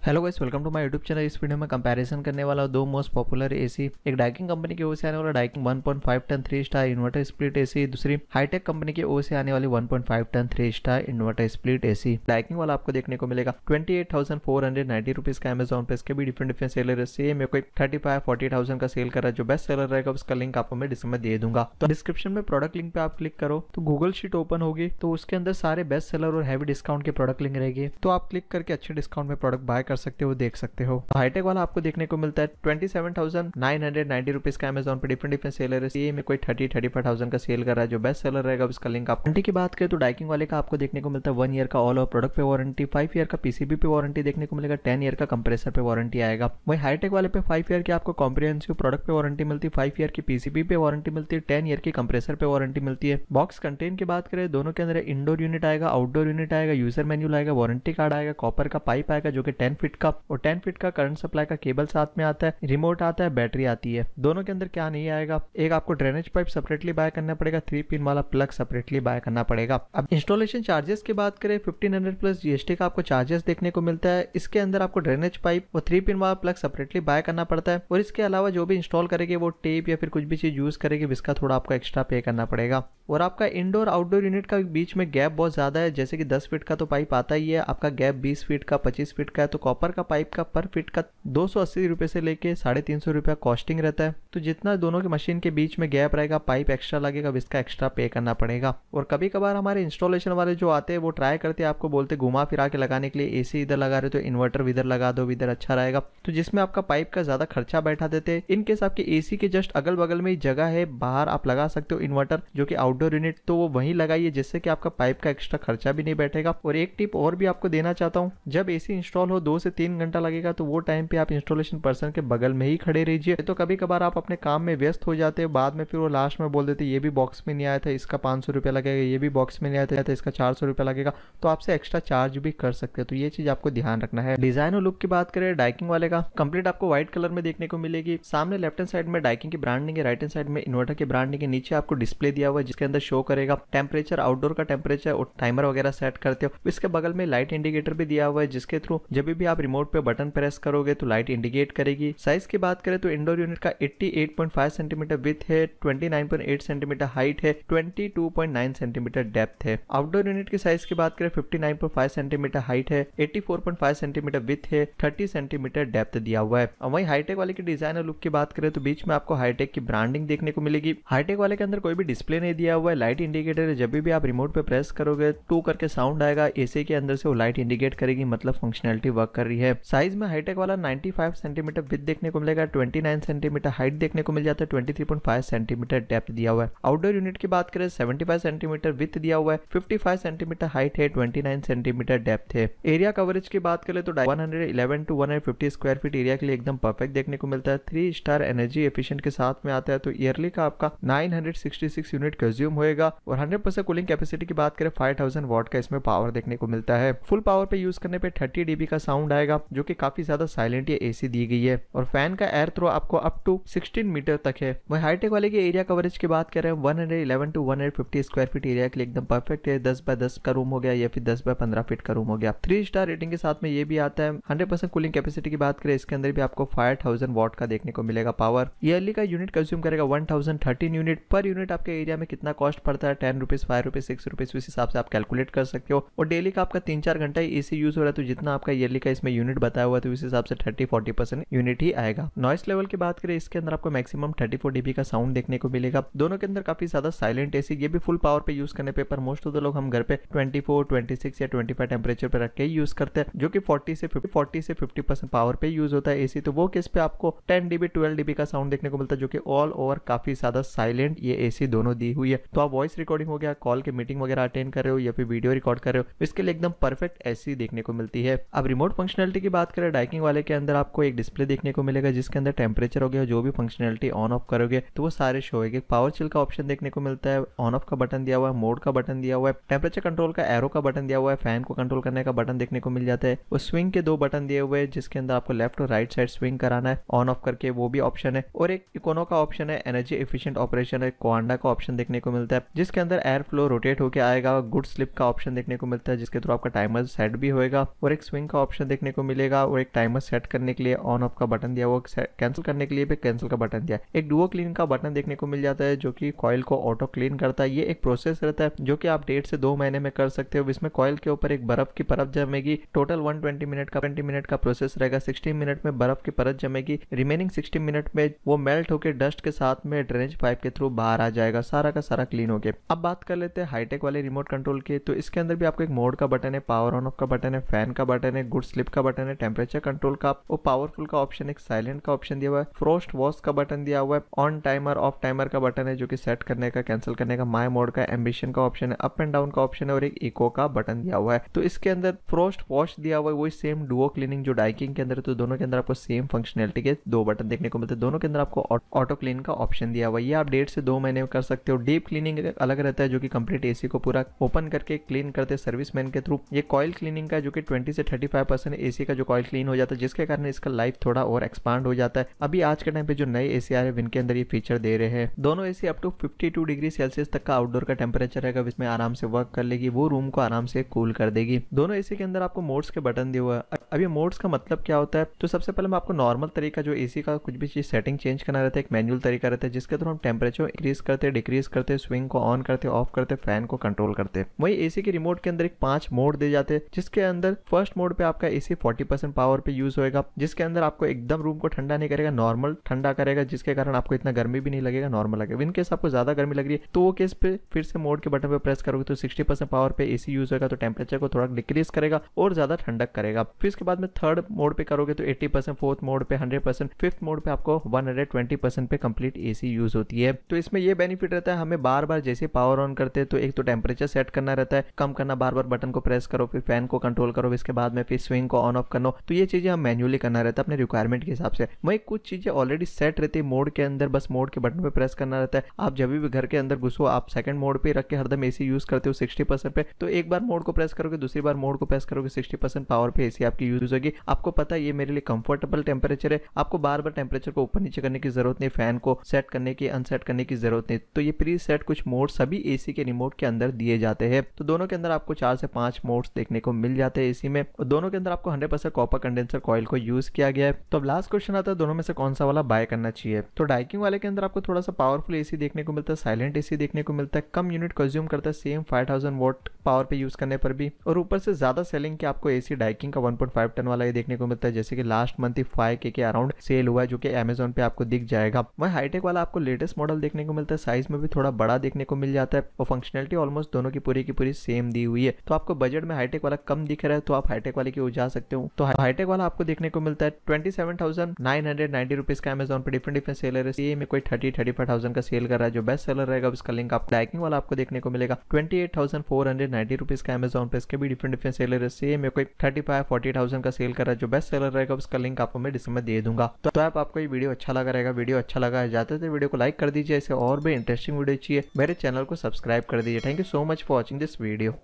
Hello guys, welcome to my YouTube channel. इस video में comparison करने वाला दो मोस्ट पॉपुलर एसी, एक डाइकिन कंपनी की ओर से आने वाला Daikin 1.5 ton 3 star inverter split AC, दूसरी हाईटेक कंपनी की ओर से आने वाली 1.5 ton 3 star inverter split AC. Daikin वाला आपको देखने को मिलेगा 28,490 रुपीज का अमेजॉन पे। इसके भी डिफरेंट सेलर है। सेम है, कोई 35-40,000 का सेल कर रहा है। जो बेस्ट सेलर रहेगा उसका लिंक आपको मैं डिस्क्रिप्शन में दे दूंगा। तो डिस्क्रिप्शन में प्रोडक्ट लिंक पे आप क्लिक करो तो गूगल शीट ओपन होगी, तो उसके अंदर सारे बेस्ट सेलर और हैवी डिस्काउंट के प्रोडक्ट लिंक रहेगी। तो आप क्लिक करके अच्छे डिस्काउंट में प्रोडक्ट बाय कर सकते हो, देख सकते हो। हाईटेक वाला आपको देखने को मिलता है 27,990 रुपीज का अमेजॉन पे। डिफरेंट सेलर है। ये में कोई 30-35,000 का सेल कर रहा है। जो बेस्ट सेलर रहेगा उसका लिंक आप। वारंटी की बात करें तो डाइकिन वाले का आपको देखने को मिलता है 1 ईयर का ऑल ओवर प्रोडक्ट पे वारंटी, 5 ईयर का पीसीबी पे वारंटी देखने को मिलेगा, 10 ईयर का कंप्रेसर पे वारंटी आएगा। वही हाईटेक वाले पे 5 ईयर की आपको कॉम्प्रिहेंसिव प्रोडक्ट पे वारंटी मिलती है, 5 ईयर की पीसीबी पे वारंटी मिलती है, 10 ईयर की कंप्रेसर पे वारंटी मिलती है। बॉक्स कंटेंट की बात करें, दोनों के अंदर इंडोर यूनिट आएगा, आउटडोर यूनिट आएगा, यूजर मैन्यूल आएगा, वारंटी कार्ड आएगा, कॉपर का पाइप आएगा जो कि 10 फीट का, और 10 फीट का करंट सप्लाई का केबल साथ में आता है, रिमोट आता है, बैटरी आती है। दोनों के अंदर क्या नहीं आएगा, एक आपको ड्रेनेज पाइप सेपरेटली बाय करना पड़ेगा, 3 पिन वाला प्लग सेपरेटली बाय करना पड़ेगा। अब इंस्टॉलेशन चार्जेस की बात करें, 1500 प्लस जीएसटी का आपको चार्जेस देखने को मिलता है। इसके अंदर आपको ड्रेनेज पाइप और 3 पिन वाला प्लग सेपरेटली बाय करना पड़ता है, और इसके अलावा जो भी इंस्टॉल करेगी वो टेप या फिर कुछ भी चीज यूज करेगी इसका थोड़ा आपको एक्स्ट्रा पे करना पड़ेगा। और आपका इंडोर आउटडोर यूनिट का बीच में गैप बहुत ज्यादा है, जैसे कि 10 फीट का तो पाइप आता ही है, आपका गैप 20 फीट का, 25 फीट का है। तो कॉपर का पाइप का पर फीट का 280 रुपए से लेके 350 रुपया कॉस्टिंग रहता है। तो जितना दोनों के मशीन के बीच में गैप रहेगा, पाइप एक्स्ट्रा लगेगा, इसका एक्स्ट्रा पे करना पड़ेगा। और कभी कभार हमारे इंस्टॉलेशन वाले जो आते हैं वो ट्राई करते हैं, आपको बोलते घुमा फिरा के लगाने के लिए, एसी इधर लगा रहे तो इन्वर्टर इधर लगा दो, इधर अच्छा रहेगा, तो जिसमें आपका पाइप का ज्यादा खर्चा बैठा देते हैं। इनकेस आपके एसी के जस्ट अगल बगल में ही जगह है, बाहर आप लगा सकते हो इन्वर्टर जो कि आउटडोर यूनिट, तो वो वहीं लगाइए, जिससे कि आपका पाइप का एक्स्ट्रा खर्चा भी नहीं बैठेगा। और एक टिप और भी आपको देना चाहता हूँ, जब एसी इंस्टॉल हो 2 से 3 घंटा लगेगा, तो वो टाइम पे आप इंस्टॉलेशन पर्सन के बगल में ही खड़े रहिए। तो कभी कभार आप अपने काम में व्यस्त हो जाते हैं, बाद में फिर वो लास्ट में बोल देते ये भी बॉक्स में नहीं आया था, इसका 500 रुपया लगेगा, ये भी बॉक्स में नहीं आया था, इसका 400 रुपया लगेगा, तो आपसे एक्स्ट्रा चार्ज भी कर सकते हैं। तो ये चीज आपको ध्यान रखना है। डिजाइन और लुक की बात करें, डाइकिन वाले का कंप्लीट आपको व्हाइट कलर में देखने को मिलेगी। सामने लेफ्ट हैंड साइड में डाइकिन की ब्रांडिंग है, राइट हैंड साइड में इन्वर्टर की ब्रांडिंग है। नीचे आपको डिस्प्ले दिया हुआ है जिसके अंदर शो करेगा टेम्परेचर, आउटडोर का टेम्परेचर, और टाइमर वगैरह सेट करते हो। इसके बगल में लाइट इंडिकेटर भी दिया हुआ है, जिसके थ्रू जब भी आप रिमोट पे बटन प्रेस करोगे तो लाइट इंडिकेट करेगी। साइज की बात करें तो इंडोर यूनिट का 88.5 सेंटीमीटर विथ है, 29.8 सेंटीमीटर हाइट है, 22.9 सेंटीमीटर डेप्थ है। आउटडोर यूनिट की साइज की बात करें 59.5 सेंटीमीटर हाइट है, 84.5 सेंटीमीटर विथ है, 30 सेंटीमीटर डेप्थ दिया हुआ है। और वही हाईटेक वाले की डिजाइन और लुक की बात करें तो बीच में आपको हाईटेक की ब्रांडिंग देखने को मिलेगी। हाईटेक वाले के अंदर कोई भी डिस्प्ले नहीं दिया हुआ है, लाइट इंडिकेटर है, जब भी आप रिमोट पे प्रेस करोगे 2 करके साउंड आएगा, एसी के अंदर से वो लाइट इंडिकेट करेगी, मतलब फंक्शनलिटी वर्क कर रही है। साइज में हाईटेक वाला 95 सेंटीमीटर विथ देखने को मिलेगा, 29 सेंटीमीटर हाइट देखने को मिल जाता है, 23.5 सेंटीमीटर डेप्थ दिया हुआ है। आउटडोर यूनिट की बात करें 75 सेंटीमीटर विथ दिया हुआ है, 55 सेंटीमीटर हाइट है, 29 सेंटीमीटर डेप्थ है। एरिया कवरेज की बात करें तो 111 to 150 स्क्वायर फीट एरिया के लिए एकदम परफेक्ट देखने को मिलता है। 3 स्टार एनर्जी एफिशिएंट के साथ में आता है, तो ईयरली का आपका 966 यूनिट कंज्यूम होएगा। और 100% कूलिंग कैपेसिटी की बात करें 5000 वॉट का इसमें पावर देखने को मिलता है। फुल पावर पे यूज करने पे 30 dB का साउंड आएगा, जो कि काफी ज्यादा साइलेंट ये एसी दी गई है। और फैन का एयर थ्रो आपको अप टू 16 मीटर तक है। वही हाईटेक वाले के एरिया कवरेज की बात करें 111 to 150 स्क्वायर फीट एरिया के लिए एकदम परफेक्ट है। 10 बाय 10 का रूम हो गया या फिर 10 बाय 15 फीट का रूम हो गया। 3 स्टार रेटिंग के साथ में ये भी आता है। 100% कूलिंग कैपेसिटी की बात करें, इसके अंदर भी आपको 5000 वॉट का देखने को मिलेगा पावर। ईयरली का यूनिट कंज्यूम करेगा 1013 यूनिट। पर यूनिट आपके एरिया में कितना कॉस्ट पड़ता है, 10 रुपीज, 5 रुपीज, 6 रुपीज, उस हिसाब से आप कैलकुलेट कर सकते हो। और डेली का आपका 3-4 घंटा एसी यूज हो रहा है, तो जितना आपका ईयरली का इसमें यूनिट बताया हुआ है, तो उस हिसाब से 30-40% यूनिट ही आएगा। नॉइस लेवल की बात करें, इसके अंदर आपको मैक्सिमम 34 dB का साउंड देखने को मिलेगा। दोनों के अंदर काफी ज्यादा साइलेंट एसी, ये भी फुल पावर पे यूज करने पे, पर मोस्ट ऑफ द लोग हम घर पे 24, 26 या 25 टेम्परेचर पे रख के ही यूज करते हैं, जो कि 40 से 50% पावर पे यूज होता है एसी। तो वो केस पे आपको 10 dB 12 dB का साउंड देखने को मिलता है, जो कि ऑल ओवर काफी ज्यादा साइलेंट ये एसी दोनों दी हुई है। तो आप वॉइस रिकॉर्डिंग हो गया, कॉल के मीटिंग वगैरह अटेंड कर रहे हो या फिर वीडियो रिकॉर्ड कर रहे हो, इसके लिए एकदम परफेक्ट एसी देखने को मिलती है। अब रिमोट फंक्शनलिटी की बात करें, डाइकिन वाले के अंदर आपको एक डिस्प्ले देखने को मिलेगा, जिसके अंदर टेम्परेचर हो गया, जो भी फंक्शनलिटी ऑन ऑफ करोगे तो वो सारे शो होगी। पावर चिल का ऑप्शन देखने को मिलता है, ऑन ऑफ का बटन दिया हुआ है, मोड का बटन दिया हुआ है, टेम्परेचर कंट्रोल का एरो का बटन दिया हुआ है, फैन को कंट्रोल करने का बटन देखने को मिल जाता है। वो स्विंग के 2 बटन दिए हुए हैं, जिसके अंदर आपको लेफ्ट और राइट साइड स्विंग कराना है ऑन ऑफ करके, वो भी ऑप्शन है। और एक इकोनो का ऑप्शन है, एनर्जी एफिशिएंट ऑपरेशन है, क्वांडा का ऑप्शन देखने को को मिलता है, जिसके अंदर एयर फ्लो रोटेट होकर आएगा, गुड स्लिप का ऑप्शन देखने को मिलता है जिसके थ्रू आपका टाइमर सेट भी होएगा, और एक स्विंग का ऑप्शन देखने को मिलेगा, और एक टाइमर सेट करने के लिए ऑन ऑफ का बटन दिया, वो कैंसिल करने के लिए भी कैंसिल का बटन दिया। एक डुओ क्लीन का बटन देखने को मिल जाता है जो कि कॉइल को ऑटो क्लीन करता है। ये एक प्रोसेस रहता है जो कि आप 1.5 से 2 महीने में कर सकते हो। इसमें कॉइल के ऊपर एक बर्फ की परत जमेगी। टोटल 120 मिनट का प्रोसेस रहेगा। 16 मिनट में बर्फ की परत जमेगी, रिमेनिंग 60 मिनट में वो मेल्ट होकर डस्ट के साथ में ड्रेनेज पाइप के थ्रू बाहर आ जाएगा, सारा का सारा क्लीन होके। अब बात कर लेते हैं हाईटेक वाले रिमोट कंट्रोल के। तो इसके अंदर भी आपको एक मोड का बटन है, पावर ऑन ऑफ का बटन है, फैन का बटन है, गुड स्लिप का बटन है, टेम्परेचर कंट्रोल का वो पावरफुल का ऑप्शन, एक साइलेंट का ऑप्शन दिया हुआ है, फ्रोस्ट वॉश का बटन दिया हुआ है, ऑन टाइमर ऑफ टाइमर का बटन है जो कि सेट करने का, कैंसिल करने का, माई मोड का, एम्बिशन का ऑप्शन है, अप एंड डाउन का ऑप्शन है, और एक इको का बटन दिया हुआ है। तो इसके अंदर फ्रोस्ट वॉश दिया हुआ है, वही सेम डुओ क्लीनिंग जो डाइकिंग के अंदर है। तो दोनों के अंदर आपको सेम फंक्शनलिटी के 2 बटन देखने को मिलते हैं। दोनों के अंदर आपको ऑटो क्लीन का ऑप्शन दिया हुआ है। ये आप 1.5 से 2 महीने में कर सकते हो। डीप क्लीनिंग अलग रहता है जो कि कंप्लीट एसी को पूरा ओपन करके क्लीन करते हैं सर्विसमैन के थ्रू। ये कॉइल क्लीनिंग का जो कि 20 से 35% एसी का जो कॉइल क्लीन हो जाता है, जिसके कारण इसका लाइफ थोड़ा और एक्सपांड हो जाता है। अभी आज के टाइम पे जो नए एसी आ रहे हैं इनके अंदर ये फीचर दे रहे हैं। दोनों AC up to 52 degree Celsius तक का आउटडोर का टेम्परेचर रहेगा, इसमें आराम से वर्क कर लेगी, वो रूम को आराम से कूल कर देगी। दोनों एसी के अंदर आपको मोड्स के बटन दिए हुआ है। अब ये मोड्स का मतलब क्या होता है, तो सबसे पहले मैं आपको नॉर्मल तरीका जो एसी का कुछ भी चीज सेटिंग चेंज करना रहता है, एक मैनुअल तरीका रहता है जिसके थ्रू हम टेम्परेचर इंक्रीज करते, डिक्रीज करते, स्विंग को ऑन करते, ऑफ करते, फैन को कंट्रोल करते। वही एसी के रिमोट के अंदर एक 5 मोड दे जाते हैं, जिसके अंदर फर्स्ट मोड पे आपका एसी 40% पावर पे यूज होएगा, जिसके अंदर आपको एकदम रूम को ठंडा नहीं करेगा, नॉर्मल ठंडा करेगा, जिसके कारण आपको इतना गर्मी भी नहीं लगेगा, नॉर्मल लगेगा। इन केस आपको ज्यादा गर्मी लग रही है तो वो केस पे फिर से मोड के बटन पे प्रेस करोगे तो 60% पावर पे एसी यूज होगा, तो टेम्परेचर को थोड़ा डिक्रीज करेगा और ज्यादा ठंडक करेगा। फिर इसके बाद में थर्ड मोड पे करोगे तो 80%, फोर्थ मोड पे 100%, फिफ्थ मोड पे आपको 120% पे कंप्लीट एसी यूज होती है। तो इसमें ये बेनिफिट रहता है, हमें बार बार जैसे पावर ऑन करते हैं तो एक तो टेम्परेचर सेट करना रहता है, कम करना, बार बार बटन को प्रेस करो, फिर फैन को कंट्रोल करो, इसके बाद में फिर स्विंग को ऑन ऑफ करना। तो ये चीजें हम मैन्युअली करना रहता है अपने रिक्वायरमेंट के हिसाब से। वही कुछ चीजें ऑलरेडी सेट रहती है मोड के अंदर, बस मोड के बटन पे प्रेस करना रहता है। आप जब भी घर के अंदर घुसो, आप सेकंड मोड पे रख के हरदम एसी यूज करते हो 60% पे, तो एक बार मोड को प्रेस करोगे, दूसरी बार मोड को प्रेस करोगे, 60% पावर पे एसी आपकी यूज होगी। आपको पता है ये मेरे लिए कंफर्टेबल टेम्परेचर है, आपको बार बार टेम्परेचर को ऊपर नीचे करने की जरूरत नहीं, फैन को सेट करने की, अनसेट करने की जरूरत नहीं। तो ये प्री सेट कुछ मोड सभी एसी के रिमोट के अंदर दिए जाते हैं। तो दोनों के अंदर आपको 4 से 5 मोड्स देखने को मिल जाते हैं एसी में, और दोनों के अंदर आपको 100% कॉपर कंडेंसर कॉइल को यूज किया गया है। तो अब लास्ट क्वेश्चन आता है, दोनों में से कौन सा वाला बाय करना चाहिए। तो डाइकिंग वाले के अंदर आपको थोड़ा सा पावरफुल एसी देखने को मिलता है, साइलेंट एसी देखने को मिलता है, कम यूनिट कंज्यूम करता है सेम 5000 वॉट पावर पे यूज करने पर भी, और ऊपर से ज्यादा सेलिंग के आपको एसी डाइकिंग का 1.5 टन वाला ये देखने को मिलता है, जैसे कि लास्ट मंथ ही 5K के अराउंड सेल हुआ है जो कि अमेजोन पे आपको दिख जाएगा। वही हाईटेक वाला आपको लेटेस्ट मॉडल देखने को मिलता है, साइज में भी थोड़ा बड़ा देखने को मिल जाता है, और फंक्शनलिटी ऑलमोस्ट दोनों की पूरी सेम दी हुई है। तो आपको बजट में हाईटेक वाला कम दिख रहा है तो आप हाईटेक वाले की ओर जा सकते हो। तो हाईटेक वाला आपको देखने को मिलता है 27,990 रुपीज का अमेजोन पे डिफरेंट सेलर है। ये में कोई 30-35,000 का सेल कर रहा है, जो बेस्ट सेलर रहेगा उसका लिंक आपको डाइकिंग वाला आपको देखने को मिलेगा 28,490 रुपीज का अमेजोन पे, इसके भी डिफरेंट सेलर है। सेम में कोई 35-40,000 का सेल कर रहा है, जो बेस्ट सेलर रहेगा उसका लिंक आपको मैं डिस्क्रिप्शन में दे दूंगा। तो आपको ये वीडियो अच्छा लगा रहेगा, वीडियो अच्छा लगा जाते थे वीडियो को लाइक कर दीजिए, ऐसे और भी इंटरेस्टिंग वीडियो चाहिए मेरे चैनल को सब्सक्राइब कर दीजिए। Thank you so much for watching this video.